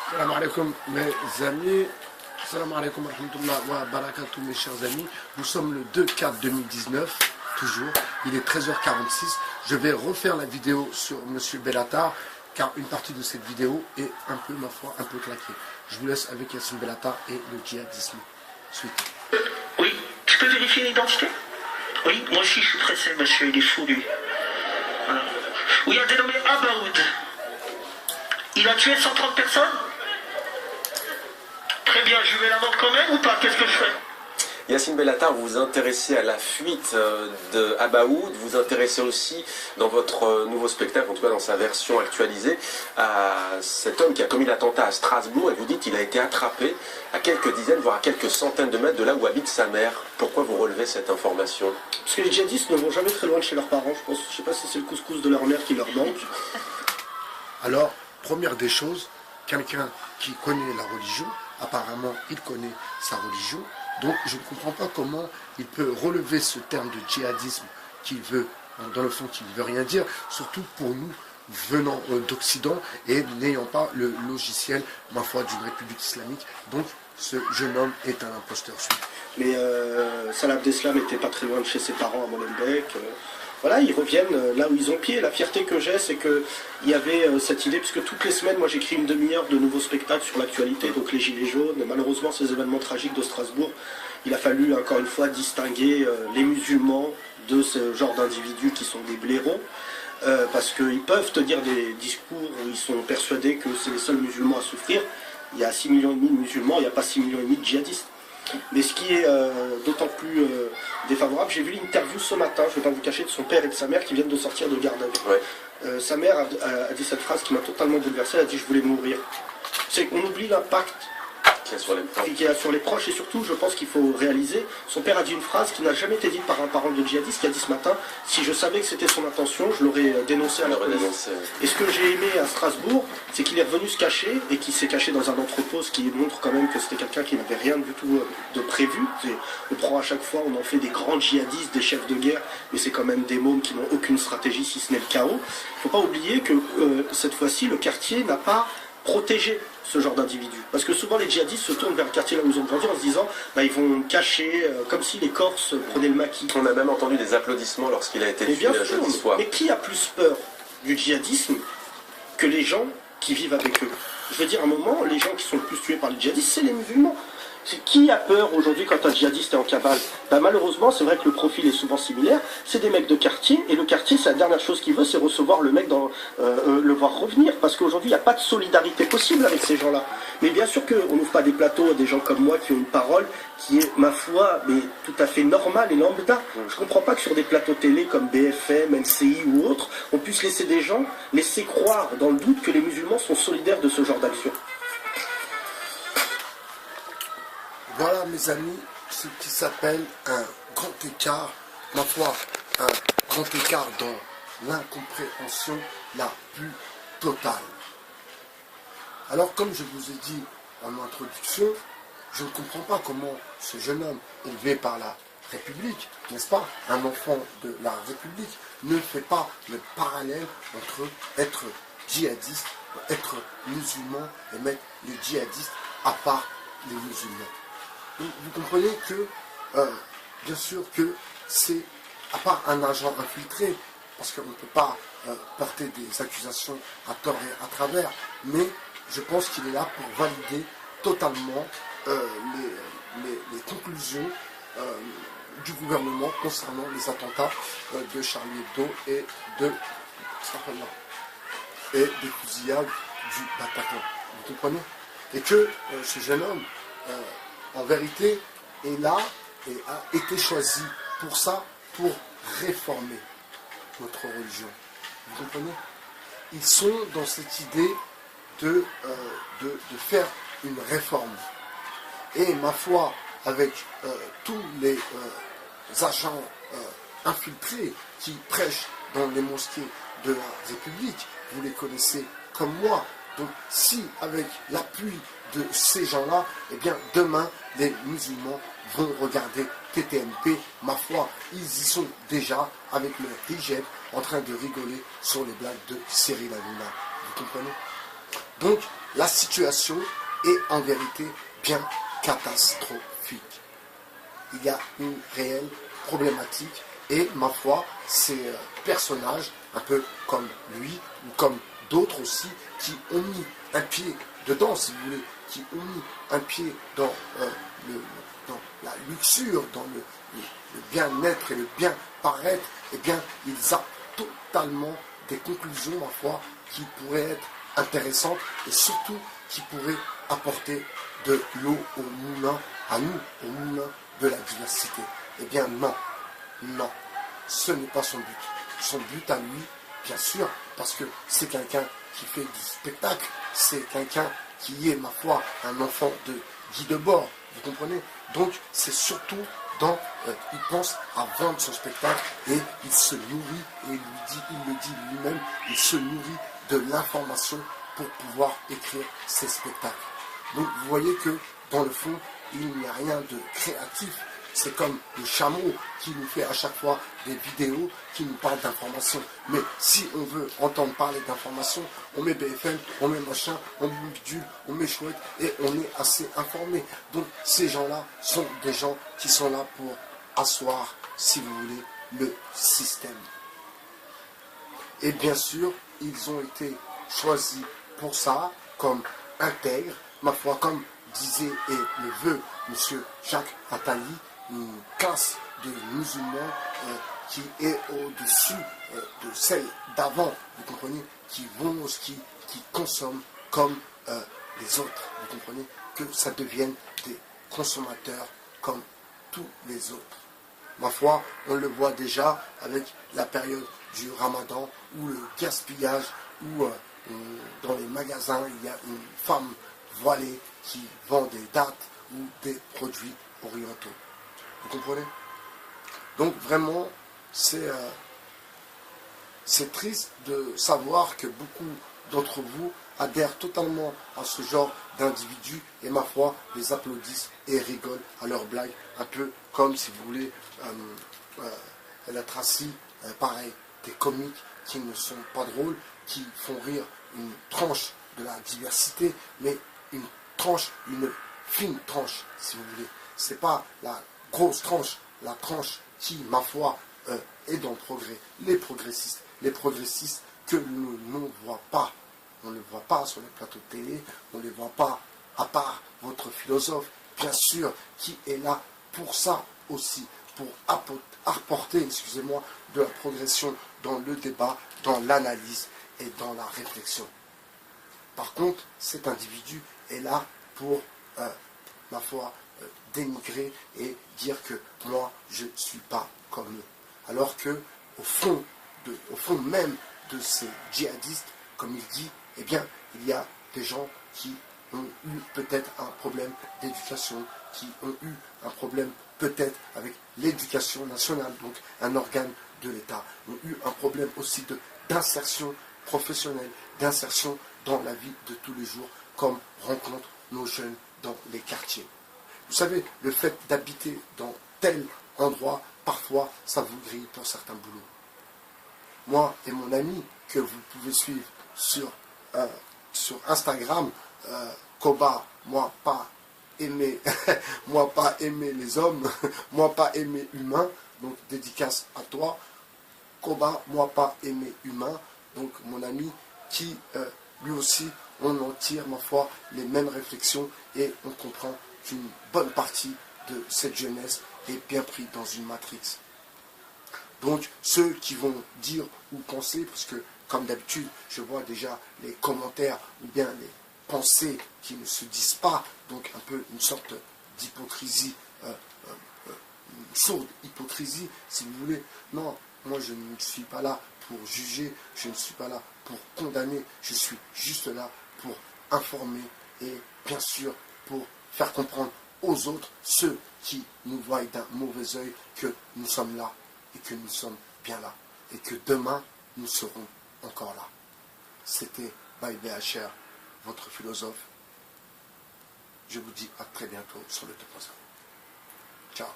Salam alaikum mes amis, salam alaikum wa rahmatullah wa barakatuh mes chers amis. Nous sommes le 2/4/2019, toujours, il est 13h46. Je vais refaire la vidéo sur Monsieur Bellatar, car une partie de cette vidéo est un peu, ma foi, un peu claquée. Je vous laisse avec Yassine Bellatar et le djihadisme. Suite. Oui, tu peux vérifier l'identité? Oui, moi aussi je suis pressé, monsieur, il est fou lui. Voilà. Oui, il y a dénommé Abaoud. Il a tué 130 personnes? Très bien, je vais la mort quand même ou pas? Qu'est-ce que je fais? Yassine Bellatar, vous vous intéressez à la fuite de Abaoud, vous vous intéressez aussi dans votre nouveau spectacle, en tout cas dans sa version actualisée, à cet homme qui a commis l'attentat à Strasbourg, et vous dites qu'il a été attrapé à quelques dizaines, voire à quelques centaines de mètres de là où habite sa mère. Pourquoi vous relevez cette information? Parce que les djihadistes ne vont jamais très loin de chez leurs parents, je pense. Je sais pas si c'est le couscous de leur mère qui leur manque. Alors, première des choses, quelqu'un qui connaît la religion, apparemment il connaît sa religion, donc je ne comprends pas comment il peut relever ce terme de djihadisme qu'il veut, dans le fond qui ne veut rien dire, surtout pour nous venant d'Occident et n'ayant pas le logiciel, ma foi, d'une république islamique. Donc ce jeune homme est un imposteur. Mais Salah Abdeslam n'était pas très loin de chez ses parents à Molenbeek. Voilà, ils reviennent là où ils ont pied. La fierté que j'ai, c'est qu'il y avait cette idée, puisque toutes les semaines, moi j'écris une demi-heure de nouveaux spectacles sur l'actualité, donc les Gilets jaunes, malheureusement ces événements tragiques de Strasbourg, il a fallu encore une fois distinguer les musulmans de ce genre d'individus qui sont des blaireaux, parce qu'ils peuvent te dire des discours où ils sont persuadés que c'est les seuls musulmans à souffrir. Il y a 6,5 millions de musulmans, il n'y a pas 6,5 millions de djihadistes. Mais ce qui est d'autant plus défavorable, j'ai vu l'interview ce matin, je ne vais pas vous cacher, de son père et de sa mère qui viennent de sortir de garde à vue. Ouais. Sa mère a dit cette phrase qui m'a totalement bouleversé, elle a dit « je voulais mourir ». C'est qu'on oublie l'impact qu'il y a sur les proches, et surtout je pense qu'il faut réaliser, son père a dit une phrase qui n'a jamais été dite par un parent de djihadiste, qui a dit ce matin « si je savais que c'était son intention, je l'aurais dénoncé à la police ». Et ce que j'ai aimé à Strasbourg, c'est qu'il est revenu se cacher, et qu'il s'est caché dans un entrepôt, ce qui montre quand même que c'était quelqu'un qui n'avait rien du tout de prévu. On prend à chaque fois, on en fait des grands djihadistes, des chefs de guerre, mais c'est quand même des mômes qui n'ont aucune stratégie si ce n'est le chaos. Il ne faut pas oublier que cette fois-ci, le quartier n'a pas protégé ce genre d'individus. Parce que souvent les djihadistes se tournent vers le quartier là où ils ont grandi en se disant bah, ils vont cacher, comme si les Corses prenaient le maquis. On a même entendu des applaudissements lorsqu'il a été tué jeudi soir. Mais qui a plus peur du djihadisme que les gens qui vivent avec eux? Je veux dire, à un moment, les gens qui sont le plus tués par les djihadistes, c'est les musulmans. Qui a peur aujourd'hui quand un djihadiste est en cavale? Ben malheureusement, c'est vrai que le profil est souvent similaire. C'est des mecs de quartier, et le quartier, c'est la dernière chose qu'il veut, c'est recevoir le mec, le voir revenir. Parce qu'aujourd'hui, il n'y a pas de solidarité possible avec ces gens-là. Mais bien sûr qu'on n'ouvre pas des plateaux à des gens comme moi qui ont une parole qui est, ma foi, mais tout à fait normale et lambda. Je ne comprends pas que sur des plateaux télé comme BFM, LCI ou autres, on puisse laisser des gens laisser croire dans le doute que les musulmans sont solidaires de ce genre d'action. Voilà mes amis, ce qui s'appelle un grand écart, ma foi, un grand écart dans l'incompréhension la plus totale. Alors comme je vous ai dit en introduction, je ne comprends pas comment ce jeune homme élevé par la République, n'est-ce pas, un enfant de la République, ne fait pas le parallèle entre être djihadiste, être musulman et mettre les djihadistes à part les musulmans. Vous comprenez que, bien sûr que c'est, à part un agent infiltré, parce qu'on ne peut pas porter des accusations à tort et à travers, mais je pense qu'il est là pour valider totalement les conclusions du gouvernement concernant les attentats de Charlie Hebdo et des fusillades du Bataclan. Vous comprenez? Et que ce jeune homme, en vérité, est là et a été choisi pour ça, pour réformer notre religion. Vous comprenez? Ils sont dans cette idée de faire une réforme. Et ma foi, avec tous les agents infiltrés qui prêchent dans les mosquées de la République, vous les connaissez comme moi. Donc si, avec l'appui de ces gens-là, eh bien demain, les musulmans vont regarder TTMP, ma foi, ils y sont déjà avec le hijab en train de rigoler sur les blagues de Cyril Hanouna. Vous comprenez? Donc, la situation est en vérité bien catastrophique. Il y a une réelle problématique et ma foi, ces personnages, un peu comme lui ou comme d'autres aussi, qui ont mis un pied dedans, si vous voulez, qui ont mis un pied dans, dans la luxure, dans le bien-être et le bien-paraître, eh bien, ils ont totalement des conclusions, ma foi, qui pourraient être intéressantes et surtout qui pourraient apporter de l'eau au moulin, à nous, au moulin de la diversité. Eh bien, non, non, ce n'est pas son but. Son but à lui, bien sûr, parce que c'est quelqu'un qui fait du spectacle, c'est quelqu'un qui est, ma foi, un enfant de Guy Debord, vous comprenez? Donc, c'est surtout dans, il pense à vendre son spectacle et il se nourrit, et il le dit lui-même, il se nourrit de l'information pour pouvoir écrire ses spectacles. Donc, vous voyez que, dans le fond, il n'y a rien de créatif. C'est comme le chameau qui nous fait à chaque fois des vidéos qui nous parlent d'informations. Mais si on veut entendre parler d'informations, on met BFM, on met machin, on met bidule, on met chouette et on est assez informé. Donc ces gens-là sont des gens qui sont là pour asseoir, si vous voulez, le système. Et bien sûr, ils ont été choisis pour ça, comme intègres, ma foi, comme disait et le veut M. Jacques Attali, une classe de musulmans qui est au-dessus de celle d'avant, vous comprenez, qui consomment comme les autres, vous comprenez, que ça devienne des consommateurs comme tous les autres. Ma foi, on le voit déjà avec la période du Ramadan, où le gaspillage, où dans les magasins, il y a une femme voilée qui vend des dattes ou des produits orientaux. Vous comprenez? Donc vraiment, c'est triste de savoir que beaucoup d'entre vous adhèrent totalement à ce genre d'individus et ma foi, les applaudissent et rigolent à leurs blagues, un peu comme, si vous voulez, la Tracy, pareil, des comiques qui ne sont pas drôles, qui font rire une tranche de la diversité, mais une tranche, une fine tranche, si vous voulez. C'est pas la grosse tranche, la tranche qui, ma foi, est dans le progrès. Les progressistes que nous ne voit pas. On ne les voit pas sur les plateaux de télé, on ne les voit pas, à part votre philosophe, bien sûr, qui est là pour ça aussi, pour apporter, excusez-moi, de la progression dans le débat, dans l'analyse et dans la réflexion. Par contre, cet individu est là pour, ma foi, dénigrer et dire que moi, je ne suis pas comme eux. Alors que, au fond même de ces djihadistes, comme il dit, eh bien, il y a des gens qui ont eu peut-être un problème d'éducation, qui ont eu un problème peut-être avec l'éducation nationale, donc un organe de l'État, ont eu un problème aussi d'insertion professionnelle, d'insertion dans la vie de tous les jours, comme rencontrent nos jeunes dans les quartiers. Vous savez, le fait d'habiter dans tel endroit, parfois, ça vous grille pour certains boulots. Moi et mon ami, que vous pouvez suivre sur Instagram, Koba, moi pas aimer les hommes, moi pas aimer humain, donc dédicace à toi. Koba, moi pas aimer humain, donc mon ami qui lui aussi, on en tire, ma foi, les mêmes réflexions et on comprend qu'une bonne partie de cette jeunesse est bien pris dans une matrix. Donc ceux qui vont dire ou penser, parce que comme d'habitude, je vois déjà les commentaires ou bien les pensées qui ne se disent pas, donc un peu une sorte d'hypocrisie, une sourde hypocrisie, si vous voulez. Non, moi je ne suis pas là pour juger, je ne suis pas là pour condamner, je suis juste là pour informer et bien sûr pour faire comprendre aux autres, ceux qui nous voient d'un mauvais œil, que nous sommes là et que nous sommes bien là et que demain nous serons encore là. C'était By BHR, votre philosophe. Je vous dis à très bientôt sur le 2.0. Ciao.